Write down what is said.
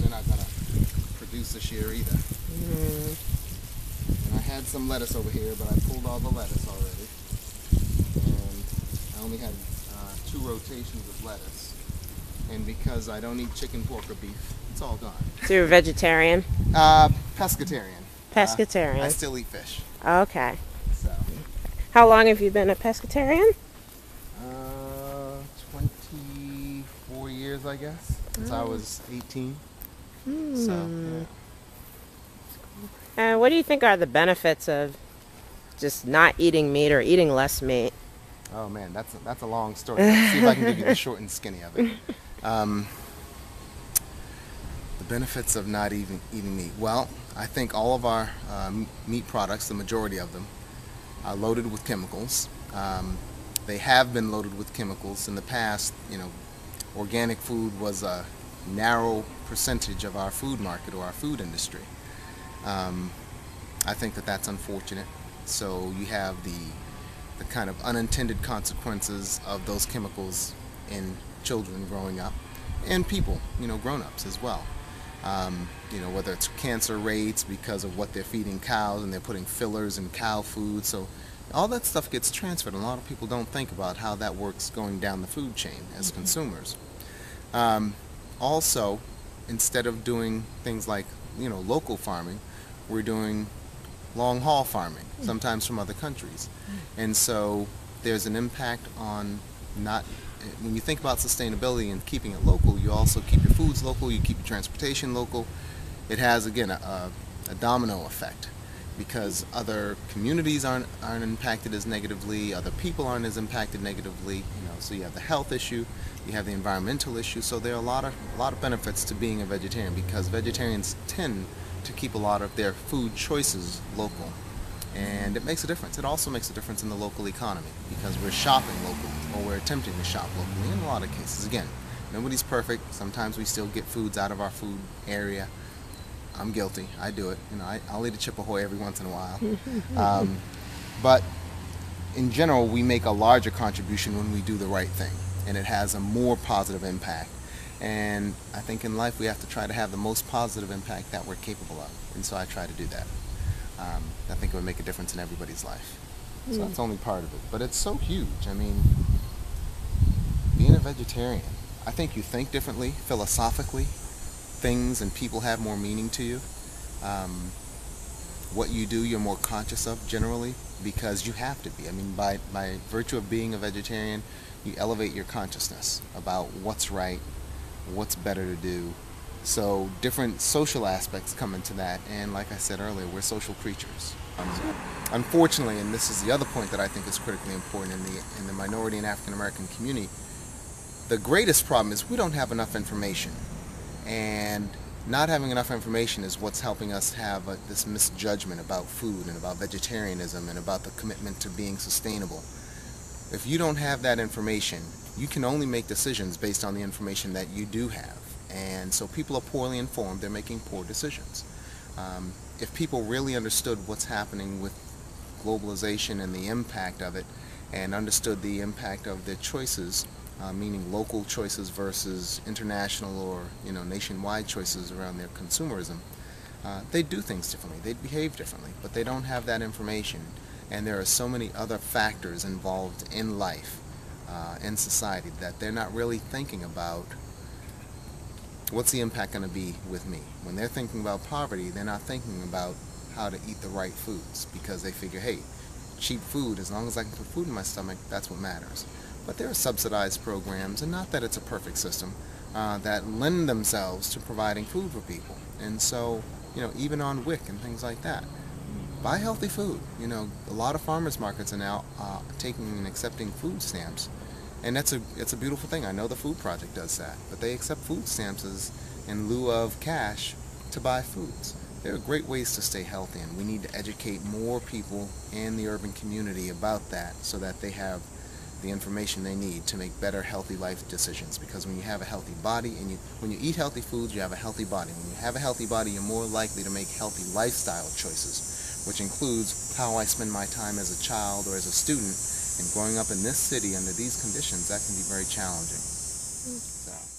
they're not going to produce this year either. And I had some lettuce over here, but I pulled all the lettuce already. And I only had 2 rotations of lettuce. And because I don't eat chicken, pork, or beef, it's all gone. So you're a vegetarian? Pescatarian. Pescatarian. I still eat fish. Okay. So. How long have you been a pescatarian? 24 years, I guess, since I was 18. So, yeah. What do you think are the benefits of just not eating meat or eating less meat? Oh man, that's a long story. Let's see if I can give you the short and skinny of it. The benefits of not eating meat. Well, I think all of our meat products, the majority of them, are loaded with chemicals. They have been loaded with chemicals in the past. You know, organic food was a narrow percentage of our food market or our food industry. I think that that's unfortunate. So you have the kind of unintended consequences of those chemicals in children growing up, and people, you know, grown-ups as well. You know, whether it's cancer rates because of what they're feeding cows and they're putting fillers in cow food. So all that stuff gets transferred, and a lot of people don't think about how that works going down the food chain as consumers. Also, instead of doing things like, you know, local farming, we're doing long-haul farming, sometimes from other countries. And so there's an impact on when you think about sustainability and keeping it local, you also keep your foods local, you keep your transportation local. It has, again, a domino effect, because other communities aren't impacted as negatively, other people aren't as impacted negatively. You know, so you have the health issue, you have the environmental issue. So there are a lot of benefits to being a vegetarian, because vegetarians tend to keep a lot of their food choices local, and it makes a difference. It also makes a difference in the local economy, because we're shopping locally, or we're attempting to shop locally in a lot of cases. Again, nobody's perfect. Sometimes we still get foods out of our food area. I'm guilty. I do it. You know, I'll eat a chip ahoy every once in a while. But in general, we make a larger contribution when we do the right thing, and it has a more positive impact. And I think in life we have to try to have the most positive impact that we're capable of, and so I try to do that. I think it would make a difference in everybody's life. So that's only part of it, but it's so huge. I mean, being a vegetarian, I think you think differently philosophically. Things and people have more meaning to you. What you do, you're more conscious of generally, because you have to be. I mean, by virtue of being a vegetarian, you elevate your consciousness about what's right, what's better to do. So different social aspects come into that, and like I said earlier, we're social creatures. Unfortunately, and this is the other point that I think is critically important in the minority and African American community, the greatest problem is we don't have enough information. And not having enough information is what's helping us have this misjudgment about food and about vegetarianism and about the commitment to being sustainable. If you don't have that information, you can only make decisions based on the information that you do have. And so people are poorly informed, they're making poor decisions. If people really understood what's happening with globalization and the impact of it, and understood the impact of their choices, meaning local choices versus international or, you know, nationwide choices around their consumerism, they'd do things differently, they'd behave differently, but they don't have that information. And there are so many other factors involved in life, in society, that they're not really thinking about what's the impact going to be with me. When they're thinking about poverty, they're not thinking about how to eat the right foods, because they figure, hey, cheap food, as long as I can put food in my stomach, that's what matters. But there are subsidized programs, and not that it's a perfect system, that lend themselves to providing food for people. And so, you know, even on WIC and things like that, buy healthy food. You know, a lot of farmers markets are now taking and accepting food stamps, and it's a beautiful thing. I know the Food Project does that, but they accept food stamps in lieu of cash to buy foods. There are great ways to stay healthy, and we need to educate more people in the urban community about that, so that they have the information they need to make better, healthy life decisions. Because when you have a healthy body, and when you eat healthy foods, you have a healthy body. When you have a healthy body, you're more likely to make healthy lifestyle choices, which includes how I spend my time as a child or as a student. And growing up in this city under these conditions, that can be very challenging. So.